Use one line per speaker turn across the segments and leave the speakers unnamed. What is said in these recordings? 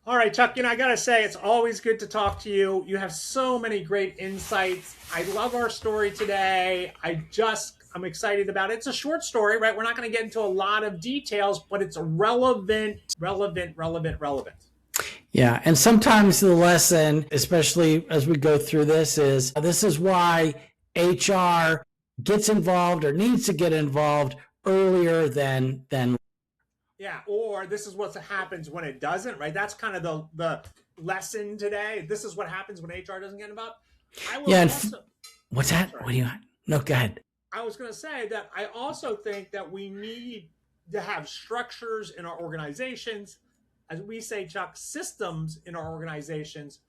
All right, Chuck, I got to say, it's always good to talk to you. You have so many great insights. I love our story today. I'm excited about it. It's a short story, right? We're not going to get into a lot of details, but it's relevant.
Yeah, and sometimes the lesson, especially as we go through this is why HR gets involved or needs to get involved earlier than.
Yeah, or this is what happens when it doesn't, right? That's kind of the lesson today. This is what happens when HR doesn't get involved. I will
Yeah, and
also,
what's
I'm
that?
sorry.
What do you want? No, go ahead.
I was going to say that I also think that we need to have structures in our organizations, as we say, Chuck, systems in our organizations,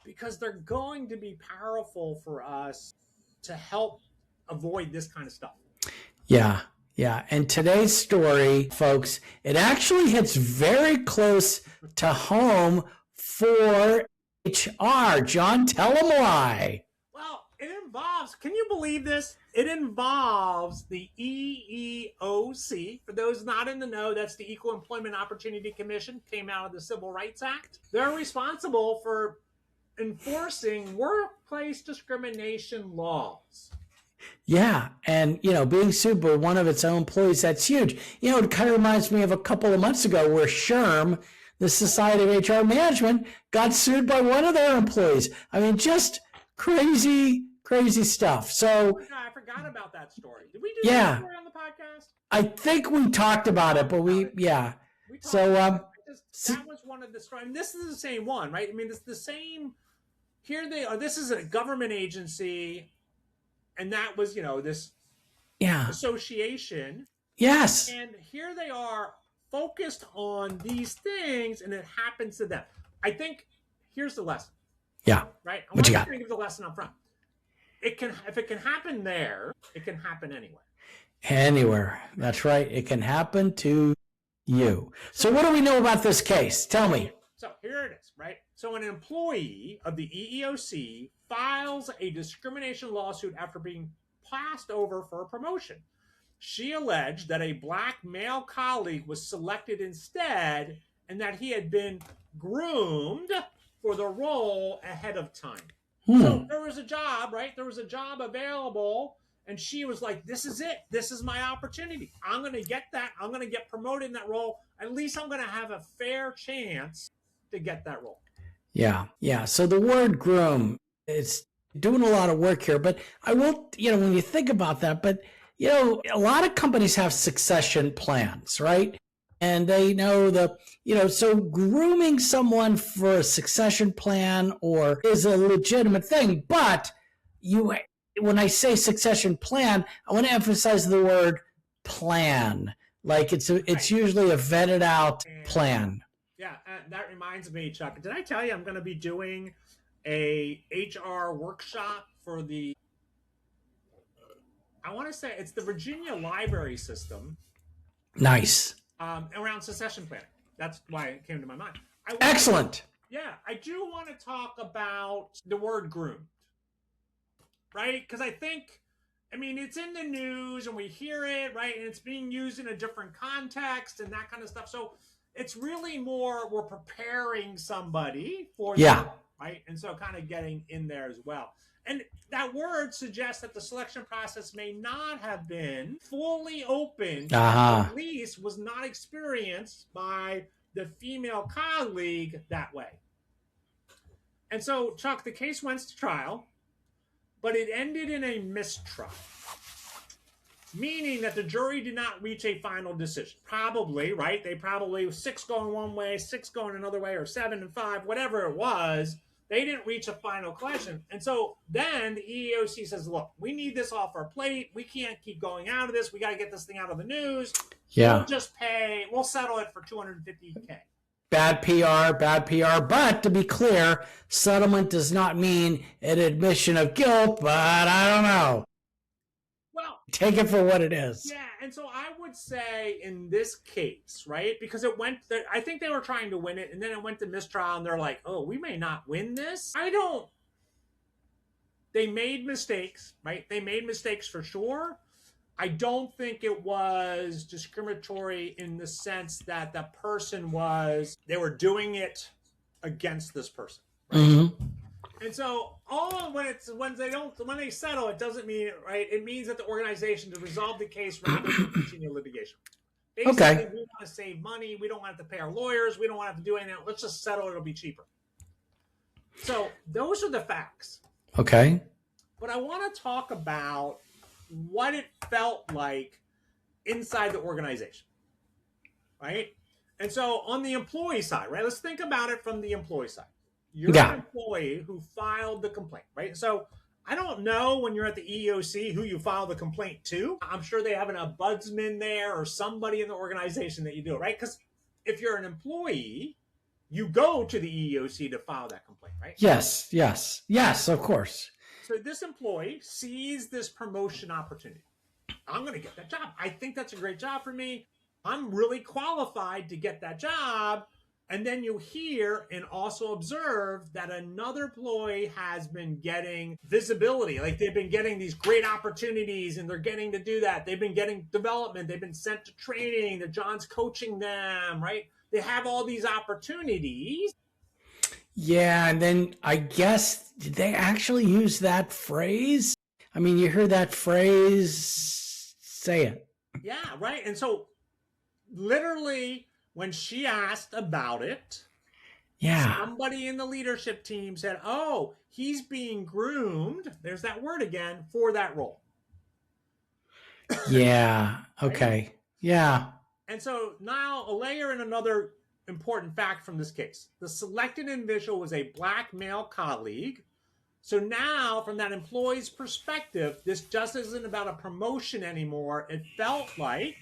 because they're going to be powerful for us to help avoid this kind of stuff.
Yeah, yeah. And today's story, folks, it actually hits very close to home for HR. John, tell them why.
Well, can you believe this? It involves the EEOC. For those not in the know, that's the Equal Employment Opportunity Commission, came out of the Civil Rights Act. They're responsible for enforcing workplace discrimination laws.
Yeah, and being sued by one of its own employees, that's huge. It kind of reminds me of a couple of months ago where SHRM, the Society of HR Management, got sued by one of their employees. I mean, just crazy, crazy stuff. So
I forgot about that story. Did we do
yeah,
that story on the podcast?
I think we talked about it, but we So
that was one of the stories. And this is the same one, right? I mean, it's the same. Here they are. This is a government agency, and that was this association.
Yes.
And here they are focused on these things, and it happens to them. I think here's the lesson.
Yeah.
Right.
What you got?
Give the lesson up front. If it can happen there, it can happen anywhere.
Anywhere. That's right. It can happen to you. So what do we know about this case? Tell me.
So here it is, right? So an employee of the EEOC files a discrimination lawsuit after being passed over for a promotion. She alleged that a black male colleague was selected instead and that he had been groomed for the role ahead of time. So there was a job, right? There was a job available, and she was like, this is it. This is my opportunity. I'm going to get that. I'm going to get promoted in that role. At least I'm going to have a fair chance to get that role.
Yeah. Yeah. So the word groom, it's doing a lot of work here, but I will, when you think about that, but a lot of companies have succession plans, right? And they know so grooming someone for a succession plan or is a legitimate thing. But when I say succession plan, I want to emphasize the word plan. Like it's usually a vetted out plan.
Yeah, that reminds me, Chuck. Did I tell you I'm going to be doing a HR workshop for I want to say it's the Virginia Library System.
Nice.
Around succession planning. That's why it came to my mind.
Excellent.
I do want to talk about the word groomed, right? Because it's in the news and we hear it, right? And it's being used in a different context and that kind of stuff. So it's really more we're preparing somebody for that, right? And so kind of getting in there as well. And that word suggests that the selection process may not have been fully open, at least was not experienced by the female colleague that way. And so, Chuck, the case went to trial, but it ended in a mistrial, meaning that the jury did not reach a final decision. Probably, right? They probably 6 going one way, 6 going another way, or 7 and 5, whatever it was. They didn't reach a final question. And so then the EEOC says, look, we need this off our plate. We can't keep going out of this. We got to get this thing out of the news.
Yeah.
We'll settle it for $250K.
Bad PR. But to be clear, settlement does not mean an admission of guilt, but I don't know.
Well,
take it for what it is.
Yeah, and so I would say in this case, right, because I think they were trying to win it, and then it went to mistrial, and they're like, oh, we may not win this. They made mistakes, right? They made mistakes for sure. I don't think it was discriminatory in the sense that the person they were doing it against this person. Right?
Mm-hmm.
And so when they settle, it doesn't mean, right? It means that the organization to resolve the case rather than continue litigation. Basically,
Okay.
we want to save money. We don't want to have to pay our lawyers. We don't want to have to do anything. Let's just settle. It'll be cheaper. So those are the facts.
Okay.
But I want to talk about what it felt like inside the organization, right? And so on the employee side, right? Let's think about it from the employee side. You're an employee who filed the complaint, right? So I don't know when you're at the EEOC who you file the complaint to. I'm sure they have an ombudsman there or somebody in the organization that you do it, right? Because if you're an employee, you go to the EEOC to file that complaint, right?
Yes, of course.
So this employee sees this promotion opportunity. I'm going to get that job. I think that's a great job for me. I'm really qualified to get that job. And then you hear and also observe that another employee has been getting visibility. Like they've been getting these great opportunities and they're getting to do that. They've been getting development. They've been sent to training that John's coaching them, right? They have all these opportunities.
Yeah. And then I guess, did they actually use that phrase? I mean, you hear that phrase, say it.
Yeah, right. And so literally, when she asked about it, somebody in the leadership team said, oh, he's being groomed, there's that word again, for that role.
Yeah. Okay. Right? Yeah.
And so now a layer in another important fact from this case. The selected individual was a black male colleague. So now, from that employee's perspective, this just isn't about a promotion anymore. It felt like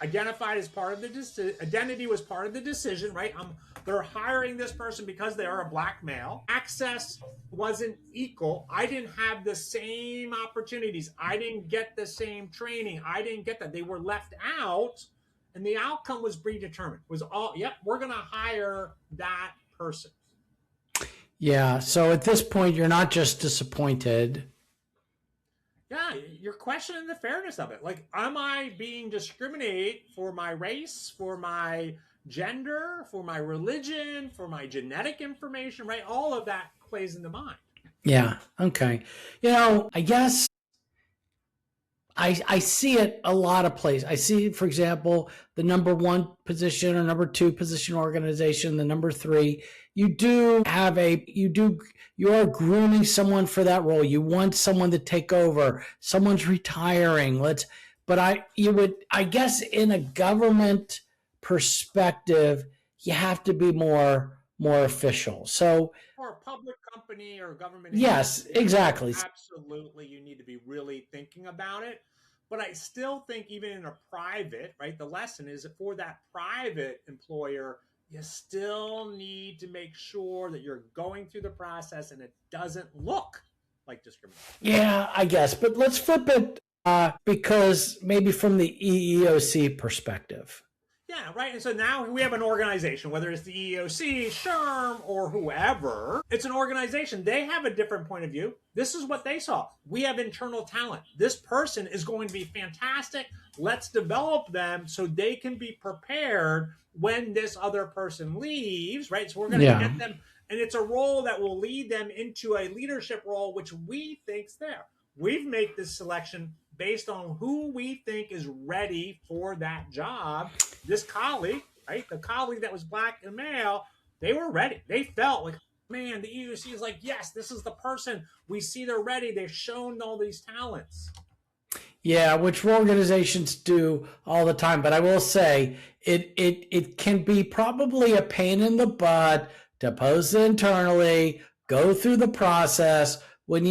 identified as part of the identity was part of the decision, right? They're hiring this person because they are a black male. Access wasn't equal. I didn't have the same opportunities. I didn't get the same training. I didn't get that. They were left out, and the outcome was predetermined. It was all, yep, we're going to hire that person.
Yeah. So at this point, you're not just disappointed.
Yeah, you're questioning the fairness of it. Like, am I being discriminated for my race, for my gender, for my religion, for my genetic information, right? All of that plays into mind.
Yeah. Okay. I guess I see it a lot of places. I see, for example, the number 1 position or number 2 position organization, the number 3. You are grooming someone for that role. You want someone to take over. Someone's retiring. I guess in a government perspective, you have to be more official. So
for a public company or government.
Yes, exactly.
Absolutely. You need to be really thinking about it. But I still think even in a private, right, the lesson is that for that private employer, you still need to make sure that you're going through the process and it doesn't look like discrimination.
Yeah, I guess. But let's flip it because maybe from the EEOC perspective.
Yeah, right. And so now we have an organization, whether it's the EEOC, SHRM, or whoever. It's an organization. They have a different point of view. This is what they saw. We have internal talent. This person is going to be fantastic. Let's develop them so they can be prepared when this other person leaves, right? So we're going to get them. And it's a role that will lead them into a leadership role, which we think's there. We've made this selection based on who we think is ready for that job. This colleague, right? The colleague that was black and male, they were ready. They felt like, man, the EEOC is like, yes, this is the person. We see they're ready. They've shown all these talents.
Yeah, which organizations do all the time. But I will say it can be probably a pain in the butt to post internally, go through the process, when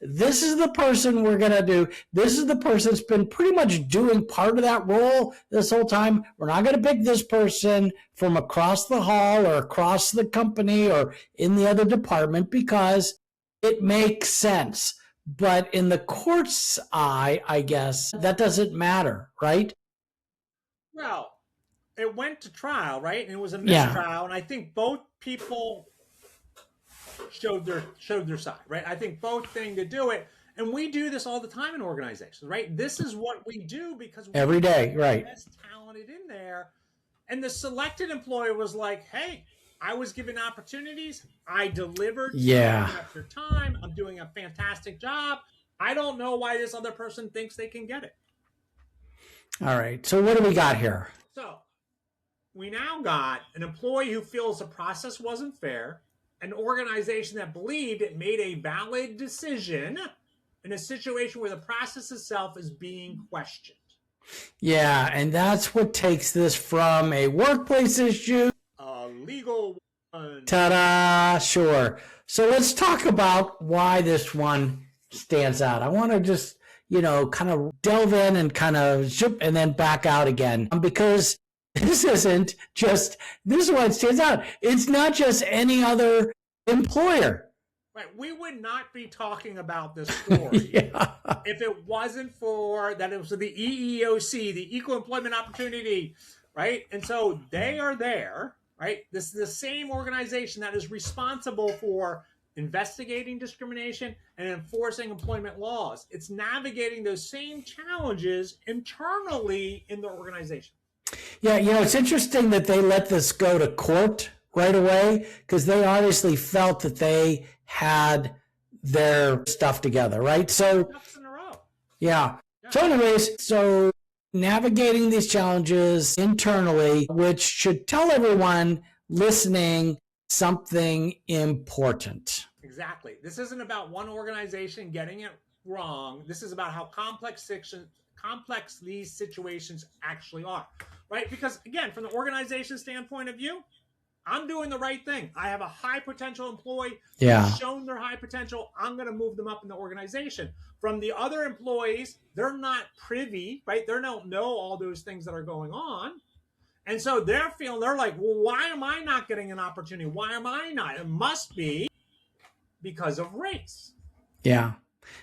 this is the person we're going to do. This is the person that's been pretty much doing part of that role this whole time. We're not going to pick this person from across the hall or across the company or in the other department because it makes sense. But in the court's eye, I guess, that doesn't matter, right?
Well, it went to trial, right? And it was a mistrial.
Yeah.
And I think both people showed their side, right? I think both things to do it. And we do this all the time in organizations, right? This is what we do because we
every day, right?
Best talented in there. And the selected employee was like, hey, I was given opportunities. I delivered.
Yeah.
After time, I'm doing a fantastic job. I don't know why this other person thinks they can get it.
All right. So what do we got here?
So we now got an employee who feels the process wasn't fair, an organization that believed it made a valid decision in a situation where the process itself is being questioned.
Yeah, and that's what takes this from a workplace issue.
A legal one.
Ta-da! Sure. So let's talk about why this one stands out. I want to just, kind of delve in and kind of zip and then back out again, because this is why it stands out. It's not just any other employer.
Right. We would not be talking about this story if it wasn't for that it was the EEOC, the Equal Employment Opportunity, right? And so they are there, right? This is the same organization that is responsible for investigating discrimination and enforcing employment laws. It's navigating those same challenges internally in the organization.
Yeah, it's interesting that they let this go to court right away, because they obviously felt that they had their stuff together, right? So,
ducks in a row.
Yeah. So anyways, navigating these challenges internally, which should tell everyone listening something important.
Exactly. This isn't about one organization getting it wrong. This is about how complex these situations actually are, right? Because again, from the organization standpoint of view, I'm doing the right thing. I have a high potential employee.
Yeah.
Shown their high potential. I'm going to move them up in the organization. From the other employees, they're not privy, right? They don't know all those things that are going on. And so they're like, well, why am I not getting an opportunity? Why am I not? It must be because of race.
Yeah.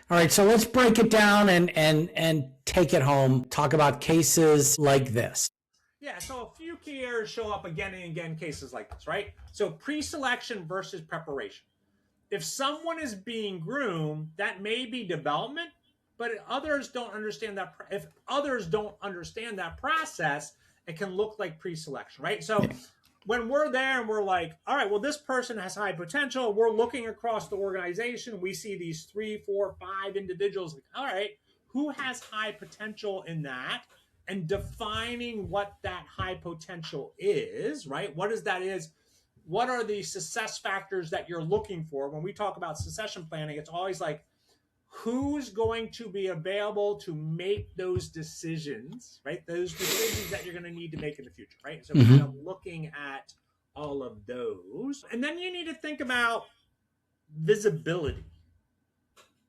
All right. So let's break it down and take it home. Talk about cases like this.
Yeah, so a few key errors show up again and again, cases like this, right? So pre-selection versus preparation. If someone is being groomed, that may be development, but if others don't understand that process, it can look like pre-selection, right? So when we're there and we're like, all right, well, this person has high potential. We're looking across the organization. We see these 3, 4, 5 individuals. Like, all right, who has high potential in that? And defining what that high potential is, right? What are the success factors that you're looking for? When we talk about succession planning, it's always like, who's going to be available to make those decisions, right? Those decisions that you're going to need to make in the future, right? So kind of looking at all of those. And then you need to think about visibility,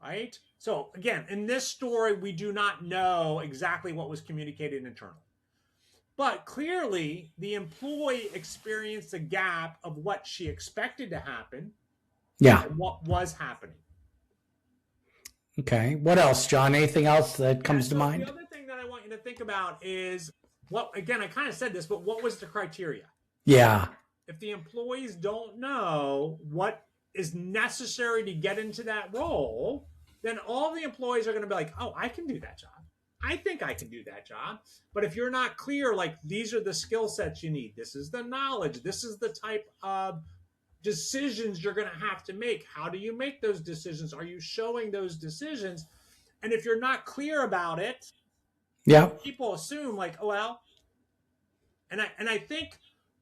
right? So again, in this story, we do not know exactly what was communicated internally. But clearly, the employee experienced a gap of what she expected to happen and what was happening.
Okay. What else, John? Anything else that comes to mind?
The other thing that I want you to think about is again, I kind of said this, but what was the criteria?
Yeah.
If the employees don't know what is necessary to get into that role, then all the employees are going to be like, oh, I can do that job. I think I can do that job. But if you're not clear, like, these are the skill sets you need, this is the knowledge, this is the type of decisions you're going to have to make. How do you make those decisions? Are you showing those decisions? And if you're not clear about it, people assume like, oh, well, and I think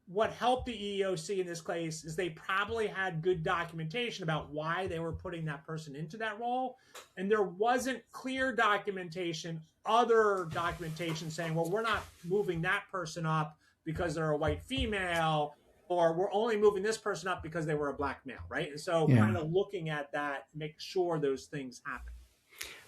what helped the EEOC in this case is they probably had good documentation about why they were putting that person into that role. And there wasn't clear documentation, other documentation saying, well, we're not moving that person up because they're a white female, or we're only moving this person up because they were a black male, right? And so kind of looking at that, make sure those things happen.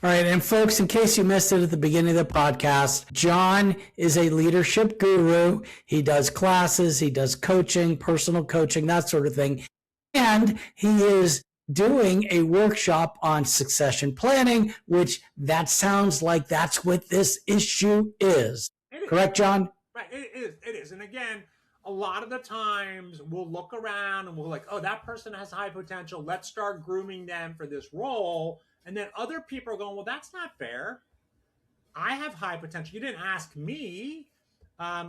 All right. And folks, in case you missed it at the beginning of the podcast, John is a leadership guru. He does classes, he does coaching, personal coaching, that sort of thing. And he is doing a workshop on succession planning, which that sounds like that's what this issue is. Correct, John?
Right. It is. And again, a lot of the times we'll look around and we'll like, oh, that person has high potential. Let's start grooming them for this role. And then other people are going, well, that's not fair. I have high potential. You didn't ask me.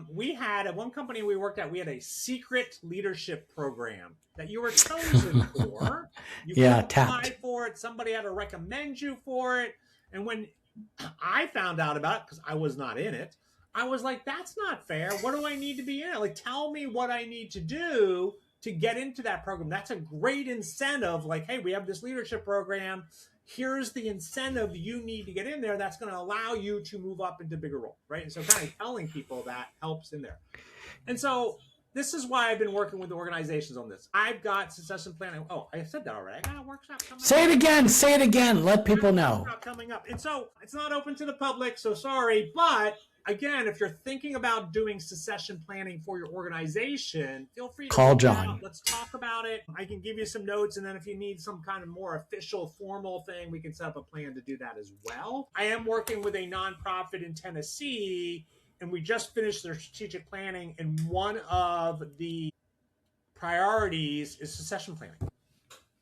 We had at one company we worked at, we had a secret leadership program that you were chosen for. You
Yeah,
couldn't
tapped.
apply for it. Somebody had to recommend you for it. And when I found out about it, because I was not in it, I was like, that's not fair. What do I need to be in it? Like, tell me what I need to do to get into that program. That's a great incentive. Like, hey, we have this leadership program. Here's the incentive you need to get in there. That's going to allow you to move up into bigger role, right? And so kind of telling people that helps in there. And so this is why I've been working with organizations on this. I've got succession planning. Oh, I said that already. I got a workshop coming up.
Say it again. Say it again. Let people know.
Coming up. And so it's not open to the public, so sorry. But again, if you're thinking about doing succession planning for your organization, feel free to
call John.
out. Let's talk about it. I can give you some notes, and then if you need some kind of more official, formal thing, we can set up a plan to do that as well. I am working with a nonprofit in Tennessee, and we just finished their strategic planning, and one of the priorities is succession planning.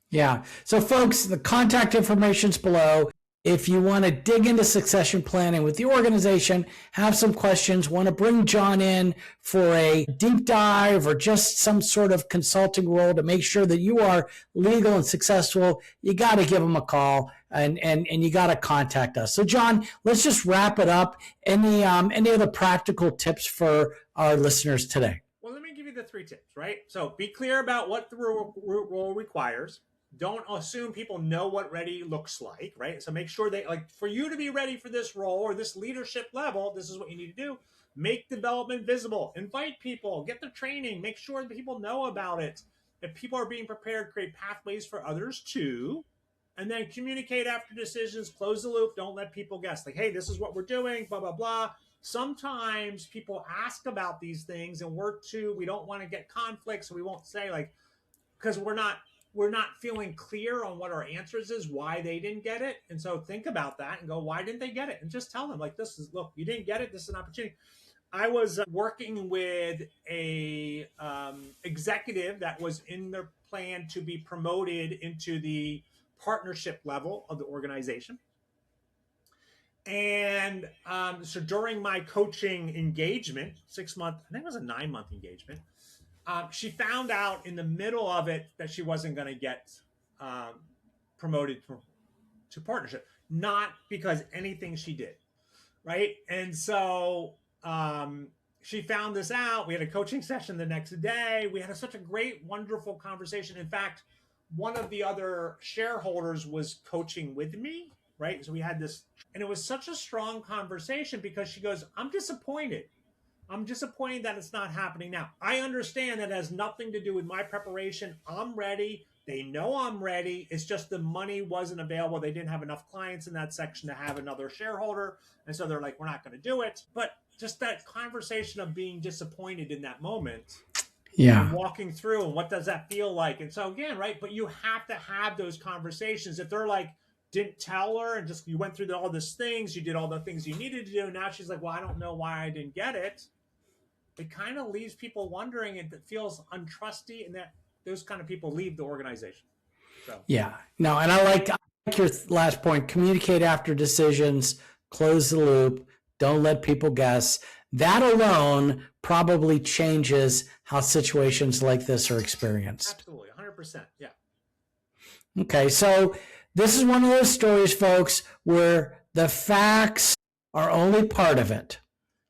Yeah. So folks, the contact information's below. If you want to dig into succession planning with the organization, have some questions, want to bring John in for a deep dive or just some sort of consulting role to make sure that you are legal and successful, you got to give him a call and you got to contact us. So John, let's just wrap it up. Any other practical tips for our listeners today?
Well, let me give you the 3 tips, right? So be clear about what the role requires. Don't assume people know what ready looks like, right? So make sure they, like, for you to be ready for this role or this leadership level, this is what you need to do. Make development visible. Invite people. Get the training. Make sure that people know about it. If people are being prepared, create pathways for others too. And then communicate after decisions. Close the loop. Don't let people guess. Like, hey, this is what we're doing, blah, blah, blah. Sometimes people ask about these things and we don't want to get conflicts. So we won't say, like, because we're not feeling clear on what our answers is, why they didn't get it. And so think about that and go, why didn't they get it? And just tell them, like, look, you didn't get it. This is an opportunity. I was working with a executive that was in their plan to be promoted into the partnership level of the organization. And so during my coaching engagement, 6-month, I think it was a 9-month engagement, she found out in the middle of it that she wasn't going to get promoted to partnership, not because anything she did, right? And so she found this out. We had a coaching session the next day. We had such a great, wonderful conversation. In fact, one of the other shareholders was coaching with me, right? So we had this, and it was such a strong conversation because she goes, I'm disappointed that it's not happening now. I understand that it has nothing to do with my preparation. I'm ready. They know I'm ready. It's just the money wasn't available. They didn't have enough clients in that section to have another shareholder. And so they're like, we're not going to do it. But just that conversation of being disappointed in that moment.
Yeah.
And walking through, and what does that feel like? And so again, right, but you have to have those conversations. If they're like, didn't tell her and just you went through all these things, you did all the things you needed to do. Now she's like, well, I don't know why I didn't get it. It kind of leaves people wondering, and it feels untrusty, and that those kind of people leave the organization. So
yeah, no, and I like your last point. Communicate after decisions, close the loop, don't let people guess. That alone probably changes how situations like this are experienced.
Absolutely, 100%. Yeah.
Okay, so this is one of those stories, folks, where the facts are only part of it.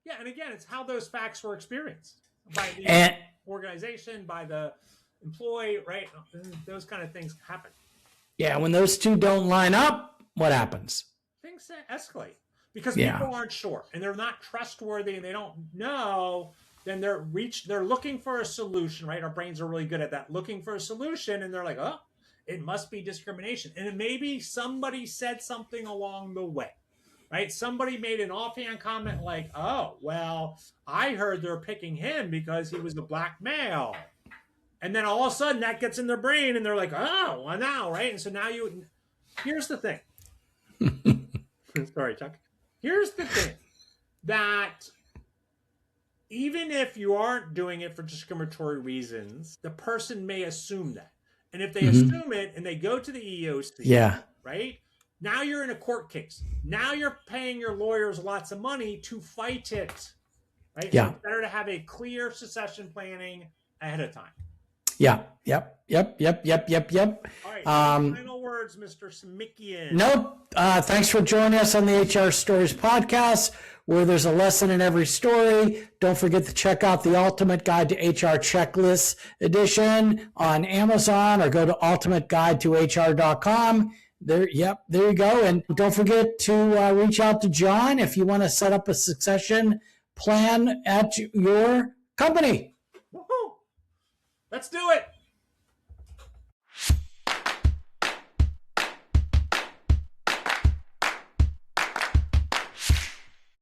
Yeah, and again, it's how those facts were experienced by the organization, by the employee, right? Those kind of things happen.
Yeah, when those two don't line up, what happens?
Things escalate because people aren't sure and they're not trustworthy and they don't know. Then they're looking for a solution, right? Our brains are really good at that, looking for a solution, and they're like, oh, it must be discrimination. And it maybe somebody said something along the way. Right? Somebody made an offhand comment like, oh, well, I heard they're picking him because he was a black male. And then all of a sudden that gets in their brain and they're like, oh, well, now, right? And so now here's the thing. Sorry, Chuck. Here's the thing that even if you aren't doing it for discriminatory reasons, the person may assume that. And if they assume it and they go to the EEOC, right? Now you're in a court case. Now you're paying your lawyers lots of money to fight it. right?
Yeah.
So it's better to have a clear succession planning ahead of time.
Yeah. Yep.
All right. Final words, Mr. Smikian.
Nope. Thanks for joining us on the HR Stories podcast, where there's a lesson in every story. Don't forget to check out the Ultimate Guide to HR Checklist edition on Amazon, or go to ultimateguide2hr.com. There you go. And don't forget to reach out to John if you want to set up a succession plan at your company.
Woohoo! Let's do it.